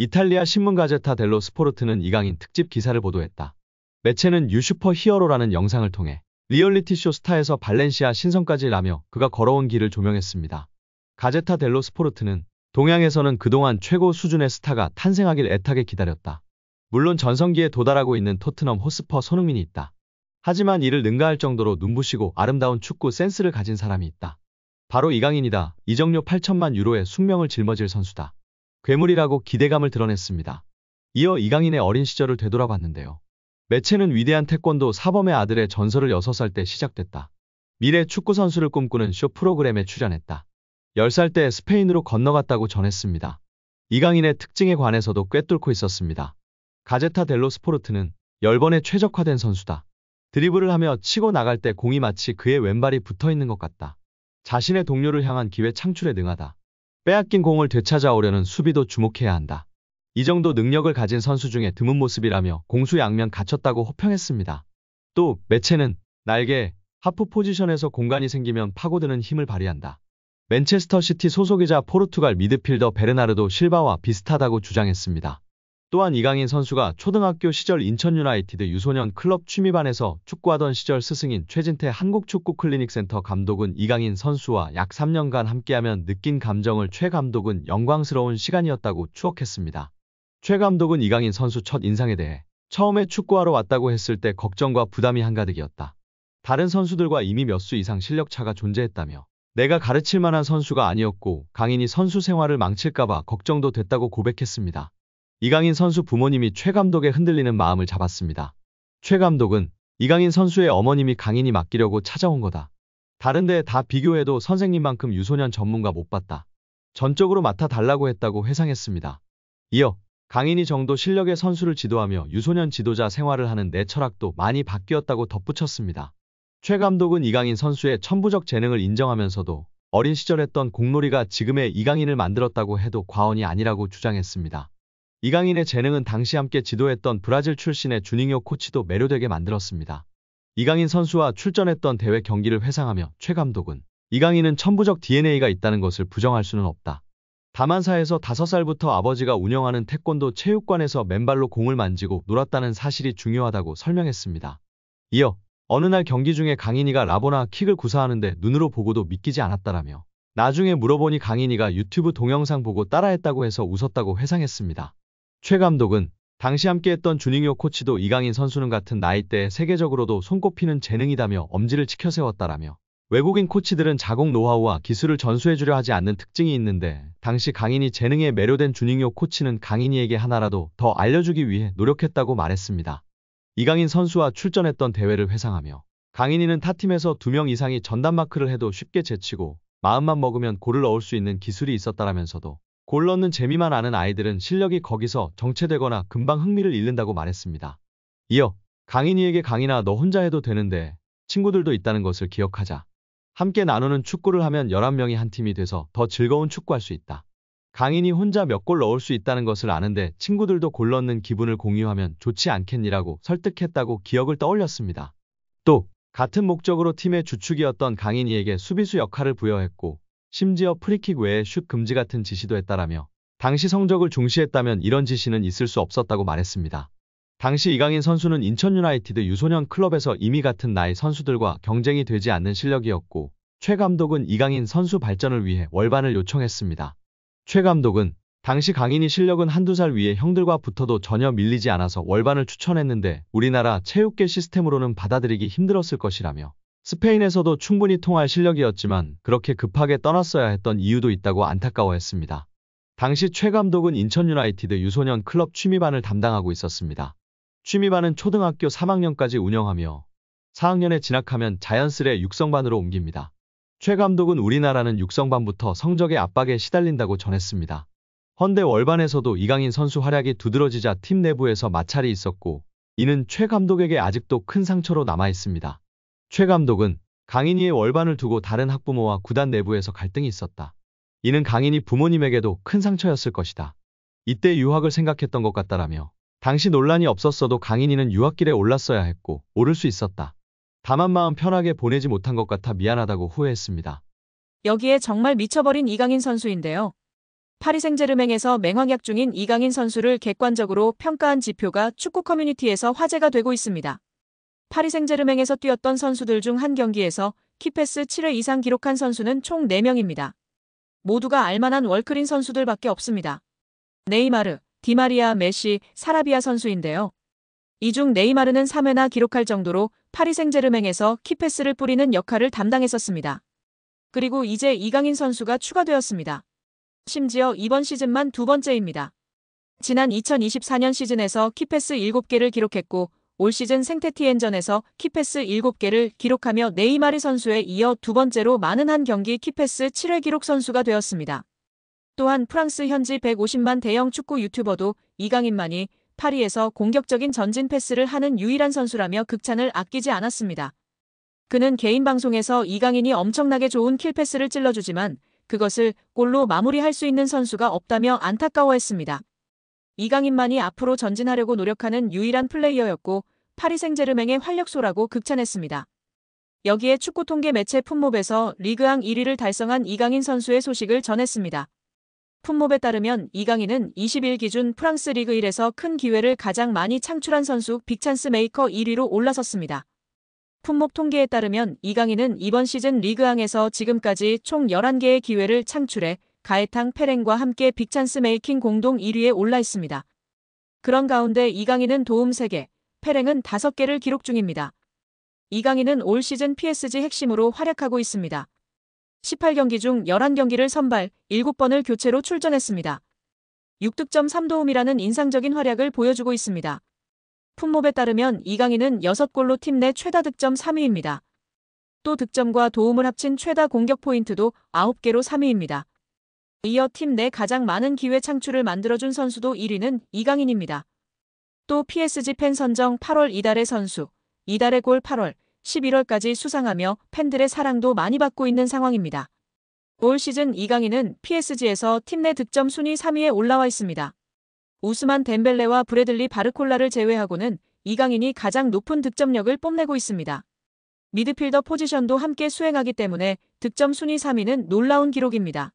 이탈리아 신문 가제타 델로 스포르트는 이강인 특집 기사를 보도했다. 매체는 뉴 슈퍼 히어로라는 영상을 통해 리얼리티쇼 스타에서 발렌시아 신성까지 라며 그가 걸어온 길을 조명했습니다. 가제타 델로 스포르트는 동양에서는 그동안 최고 수준의 스타가 탄생하길 애타게 기다렸다. 물론 전성기에 도달하고 있는 토트넘 호스퍼 손흥민이 있다. 하지만 이를 능가할 정도로 눈부시고 아름다운 축구 센스를 가진 사람이 있다. 바로 이강인이다. 이적료 8천만 유로의 숙명을 짊어질 선수다. 괴물이라고 기대감을 드러냈습니다. 이어 이강인의 어린 시절을 되돌아봤는데요. 매체는 위대한 태권도 사범의 아들의 전설을 6살 때 시작됐다. 미래 축구 선수를 꿈꾸는 쇼 프로그램에 출연했다. 10살 때 스페인으로 건너갔다고 전했습니다. 이강인의 특징에 관해서도 꿰뚫고 있었습니다. 가제타 델로 스포르트는 10번의 최적화된 선수다. 드리블을 하며 치고 나갈 때 공이 마치 그의 왼발이 붙어있는 것 같다. 자신의 동료를 향한 기회 창출에 능하다. 빼앗긴 공을 되찾아오려는 수비도 주목해야 한다. 이 정도 능력을 가진 선수 중에 드문 모습이라며 공수양면 갖췄다고 호평했습니다. 또 매체는 날개, 하프 포지션에서 공간이 생기면 파고드는 힘을 발휘한다. 맨체스터 시티 소속이자 포르투갈 미드필더 베르나르도 실바와 비슷하다고 주장했습니다. 또한 이강인 선수가 초등학교 시절 인천 유나이티드 유소년 클럽 취미반에서 축구하던 시절 스승인 최진태 한국축구클리닉센터 감독은 이강인 선수와 약 3년간 함께하면 느낀 감정을 최 감독은 영광스러운 시간이었다고 추억했습니다. 최 감독은 이강인 선수 첫 인상에 대해 처음에 축구하러 왔다고 했을 때 걱정과 부담이 한가득이었다. 다른 선수들과 이미 몇 수 이상 실력차가 존재했다며 내가 가르칠 만한 선수가 아니었고 강인이 선수 생활을 망칠까봐 걱정도 됐다고 고백했습니다. 이강인 선수 부모님이 최 감독의 흔들리는 마음을 잡았습니다. 최 감독은 이강인 선수의 어머님이 강인이 맡기려고 찾아온 거다. 다른 데 다 비교해도 선생님만큼 유소년 전문가 못 봤다. 전적으로 맡아달라고 했다고 회상했습니다. 이어 강인이 정도 실력의 선수를 지도하며 유소년 지도자 생활을 하는 내 철학도 많이 바뀌었다고 덧붙였습니다. 최 감독은 이강인 선수의 천부적 재능을 인정하면서도 어린 시절 했던 공놀이가 지금의 이강인을 만들었다고 해도 과언이 아니라고 주장했습니다. 이강인의 재능은 당시 함께 지도했던 브라질 출신의 주닝요 코치도 매료되게 만들었습니다. 이강인 선수와 출전했던 대회 경기를 회상하며 최 감독은 이강인은 천부적 DNA가 있다는 것을 부정할 수는 없다. 다만사에서 5살부터 아버지가 운영하는 태권도 체육관에서 맨발로 공을 만지고 놀았다는 사실이 중요하다고 설명했습니다. 이어 어느 날 경기 중에 강인이가 라보나 킥을 구사하는데 눈으로 보고도 믿기지 않았다라며 나중에 물어보니 강인이가 유튜브 동영상 보고 따라했다고 해서 웃었다고 회상했습니다. 최 감독은 당시 함께했던 주닝요 코치도 이강인 선수는 같은 나이대에 세계적으로도 손꼽히는 재능이다며 엄지를 치켜세웠다라며 외국인 코치들은 자국 노하우와 기술을 전수해주려 하지 않는 특징이 있는데 당시 강인이 재능에 매료된 주닝요 코치는 강인이에게 하나라도 더 알려주기 위해 노력했다고 말했습니다. 이강인 선수와 출전했던 대회를 회상하며 강인이는 타팀에서 2명 이상이 전담마크를 해도 쉽게 제치고 마음만 먹으면 골을 넣을 수 있는 기술이 있었다라면서도 골 넣는 재미만 아는 아이들은 실력이 거기서 정체되거나 금방 흥미를 잃는다고 말했습니다. 이어 강인이에게 강인아 너 혼자 해도 되는데 친구들도 있다는 것을 기억하자. 함께 나누는 축구를 하면 11명이 한 팀이 돼서 더 즐거운 축구할 수 있다. 강인이 혼자 몇 골 넣을 수 있다는 것을 아는데 친구들도 골 넣는 기분을 공유하면 좋지 않겠니라고 설득했다고 기억을 떠올렸습니다. 또 같은 목적으로 팀의 주축이었던 강인이에게 수비수 역할을 부여했고 심지어 프리킥 외에 슛 금지 같은 지시도 했다라며 당시 성적을 중시했다면 이런 지시는 있을 수 없었다고 말했습니다. 당시 이강인 선수는 인천 유나이티드 유소년 클럽에서 이미 같은 나이 선수들과 경쟁이 되지 않는 실력이었고 최 감독은 이강인 선수 발전을 위해 월반을 요청했습니다. 최 감독은 당시 강인이 실력은 한두 살 위에 형들과 붙어도 전혀 밀리지 않아서 월반을 추천했는데 우리나라 체육계 시스템으로는 받아들이기 힘들었을 것이라며 스페인에서도 충분히 통할 실력이었지만 그렇게 급하게 떠났어야 했던 이유도 있다고 안타까워했습니다. 당시 최 감독은 인천 유나이티드 유소년 클럽 취미반을 담당하고 있었습니다. 취미반은 초등학교 3학년까지 운영하며 4학년에 진학하면 자연스레 육성반으로 옮깁니다. 최 감독은 우리나라는 육성반부터 성적의 압박에 시달린다고 전했습니다. 헌데 월반에서도 이강인 선수 활약이 두드러지자 팀 내부에서 마찰이 있었고 이는 최 감독에게 아직도 큰 상처로 남아있습니다. 최 감독은 강인이의 월반을 두고 다른 학부모와 구단 내부에서 갈등이 있었다. 이는 강인이 부모님에게도 큰 상처였을 것이다. 이때 유학을 생각했던 것 같다라며 당시 논란이 없었어도 강인이는 유학길에 올랐어야 했고 오를 수 있었다. 다만 마음 편하게 보내지 못한 것 같아 미안하다고 후회했습니다. 여기에 정말 미쳐버린 이강인 선수인데요. 파리 생제르맹에서 맹활약 중인 이강인 선수를 객관적으로 평가한 지표가 축구 커뮤니티에서 화제가 되고 있습니다. 파리 생제르맹에서 뛰었던 선수들 중 한 경기에서 키패스 7회 이상 기록한 선수는 총 4명입니다. 모두가 알만한 월클인 선수들밖에 없습니다. 네이마르, 디마리아, 메시, 사라비아 선수인데요. 이 중 네이마르는 3회나 기록할 정도로 파리 생제르맹에서 키패스를 뿌리는 역할을 담당했었습니다. 그리고 이제 이강인 선수가 추가되었습니다. 심지어 이번 시즌만 2번째입니다. 지난 2024년 시즌에서 키패스 7개를 기록했고 올 시즌 생테티엔전에서 키패스 7개를 기록하며 네이마르 선수에 이어 2번째로 많은 한 경기 키패스 7회 기록 선수가 되었습니다. 또한 프랑스 현지 150만 대형 축구 유튜버도 이강인만이 파리에서 공격적인 전진 패스를 하는 유일한 선수라며 극찬을 아끼지 않았습니다. 그는 개인 방송에서 이강인이 엄청나게 좋은 킬패스를 찔러주지만 그것을 골로 마무리할 수 있는 선수가 없다며 안타까워했습니다. 이강인만이 앞으로 전진하려고 노력하는 유일한 플레이어였고 파리 생제르맹의 활력소라고 극찬했습니다. 여기에 축구 통계 매체 풋몹에서 리그앙 1위를 달성한 이강인 선수의 소식을 전했습니다. 풋몹에 따르면 이강인은 20일 기준 프랑스 리그 1에서 큰 기회를 가장 많이 창출한 선수 빅찬스 메이커 1위로 올라섰습니다. 풋몹 통계에 따르면 이강인은 이번 시즌 리그앙에서 지금까지 총 11개의 기회를 창출해 가에탕 페랭과 함께 빅찬스 메이킹 공동 1위에 올라 있습니다. 그런 가운데 이강인은 도움 3개, 페랭은 5개를 기록 중입니다. 이강인은 올 시즌 PSG 핵심으로 활약하고 있습니다. 18경기 중 11경기를 선발, 7번을 교체로 출전했습니다. 6득점 3도움이라는 인상적인 활약을 보여주고 있습니다. 풋몹에 따르면 이강인은 6골로 팀 내 최다 득점 3위입니다. 또 득점과 도움을 합친 최다 공격 포인트도 9개로 3위입니다. 이어 팀 내 가장 많은 기회 창출을 만들어준 선수도 1위는 이강인입니다. 또 PSG 팬 선정 8월 이달의 선수, 이달의 골 8월, 11월까지 수상하며 팬들의 사랑도 많이 받고 있는 상황입니다. 올 시즌 이강인은 PSG에서 팀 내 득점 순위 3위에 올라와 있습니다. 우스만 덴벨레와 브래들리 바르콜라를 제외하고는 이강인이 가장 높은 득점력을 뽐내고 있습니다. 미드필더 포지션도 함께 수행하기 때문에 득점 순위 3위는 놀라운 기록입니다.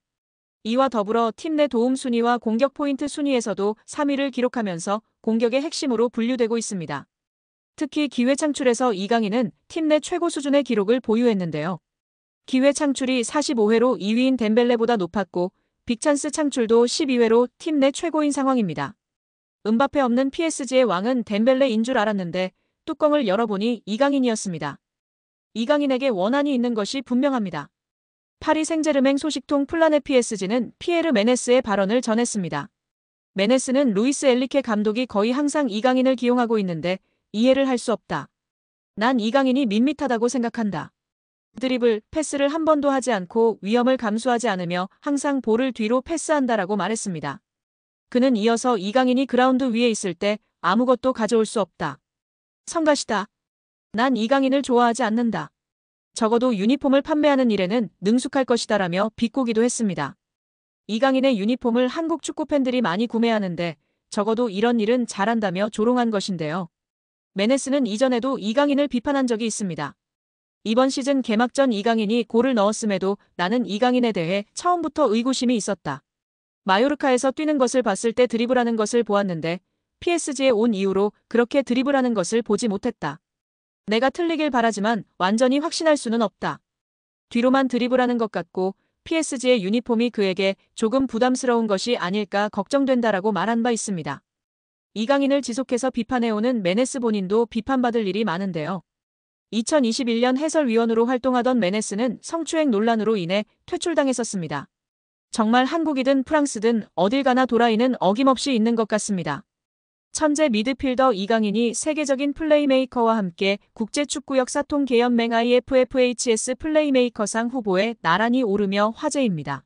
이와 더불어 팀 내 도움 순위와 공격 포인트 순위에서도 3위를 기록하면서 공격의 핵심으로 분류되고 있습니다. 특히 기회 창출에서 이강인은 팀 내 최고 수준의 기록을 보유했는데요. 기회 창출이 45회로 2위인 덴벨레보다 높았고 빅찬스 창출도 12회로 팀 내 최고인 상황입니다. 음바페 없는 PSG의 왕은 덴벨레인 줄 알았는데 뚜껑을 열어보니 이강인이었습니다. 이강인에게 원한이 있는 것이 분명합니다. 파리 생제르맹 소식통 플라넷 PSG는 피에르 메네스의 발언을 전했습니다. 메네스는 루이스 엘리케 감독이 거의 항상 이강인을 기용하고 있는데 이해를 할 수 없다. 난 이강인이 밋밋하다고 생각한다. 드리블, 패스를 한 번도 하지 않고 위험을 감수하지 않으며 항상 볼을 뒤로 패스한다라고 말했습니다. 그는 이어서 이강인이 그라운드 위에 있을 때 아무것도 가져올 수 없다. 성가시다. 난 이강인을 좋아하지 않는다. 적어도 유니폼을 판매하는 일에는 능숙할 것이다라며 비꼬기도 했습니다. 이강인의 유니폼을 한국 축구 팬들이 많이 구매하는데 적어도 이런 일은 잘한다며 조롱한 것인데요. 메네스는 이전에도 이강인을 비판한 적이 있습니다. 이번 시즌 개막 전 이강인이 골을 넣었음에도 나는 이강인에 대해 처음부터 의구심이 있었다. 마요르카에서 뛰는 것을 봤을 때 드리블하는 것을 보았는데 PSG에 온 이후로 그렇게 드리블하는 것을 보지 못했다. 내가 틀리길 바라지만 완전히 확신할 수는 없다. 뒤로만 드리블하는 것 같고 PSG의 유니폼이 그에게 조금 부담스러운 것이 아닐까 걱정된다라고 말한 바 있습니다. 이강인을 지속해서 비판해오는 메네스 본인도 비판받을 일이 많은데요. 2021년 해설위원으로 활동하던 메네스는 성추행 논란으로 인해 퇴출당했었습니다. 정말 한국이든 프랑스든 어딜 가나 도라이는 어김없이 있는 것 같습니다. 천재 미드필더 이강인이 세계적인 플레이메이커와 함께 국제축구 역사통 계연맹 IFFHS 플레이메이커상 후보에 나란히 오르며 화제입니다.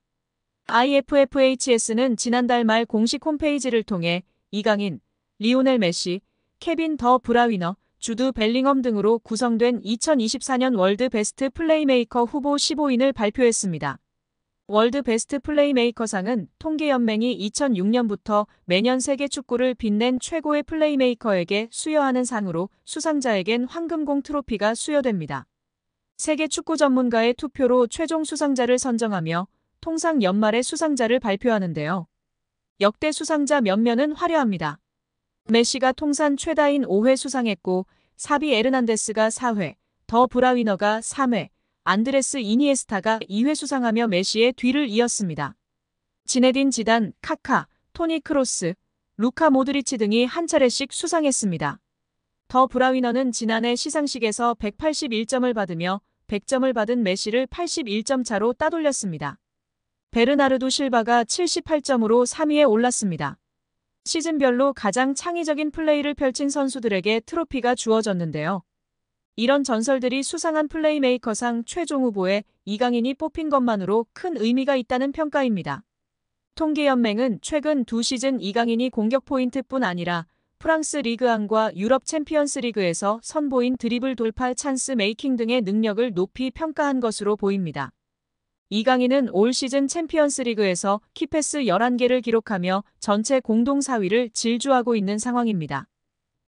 IFFHS는 지난달 말 공식 홈페이지를 통해 이강인, 리오넬 메시, 케빈 더 브라위너, 주드 벨링엄 등으로 구성된 2024년 월드 베스트 플레이메이커 후보 15인을 발표했습니다. 월드 베스트 플레이메이커상은 통계연맹이 2006년부터 매년 세계 축구를 빛낸 최고의 플레이메이커에게 수여하는 상으로 수상자에겐 황금공 트로피가 수여됩니다. 세계 축구 전문가의 투표로 최종 수상자를 선정하며 통상 연말에 수상자를 발표하는데요. 역대 수상자 면면은 화려합니다. 메시가 통산 최다인 5회 수상했고 사비 에르난데스가 4회, 더 브라위너가 3회, 안드레스 이니에스타가 2회 수상하며 메시의 뒤를 이었습니다. 지네딘 지단, 카카, 토니 크로스, 루카 모드리치 등이 한 차례씩 수상했습니다. 더 브라위너는 지난해 시상식에서 181점을 받으며 100점을 받은 메시를 81점 차로 따돌렸습니다. 베르나르도 실바가 78점으로 3위에 올랐습니다. 시즌별로 가장 창의적인 플레이를 펼친 선수들에게 트로피가 주어졌는데요. 이런 전설들이 수상한 플레이메이커상 최종 후보에 이강인이 뽑힌 것만으로 큰 의미가 있다는 평가입니다. 통계연맹은 최근 2시즌 이강인이 공격 포인트뿐 아니라 프랑스 리그안과 유럽 챔피언스 리그에서 선보인 드리블 돌파 찬스 메이킹 등의 능력을 높이 평가한 것으로 보입니다. 이강인은 올 시즌 챔피언스 리그에서 키패스 11개를 기록하며 전체 공동 4위를 질주하고 있는 상황입니다.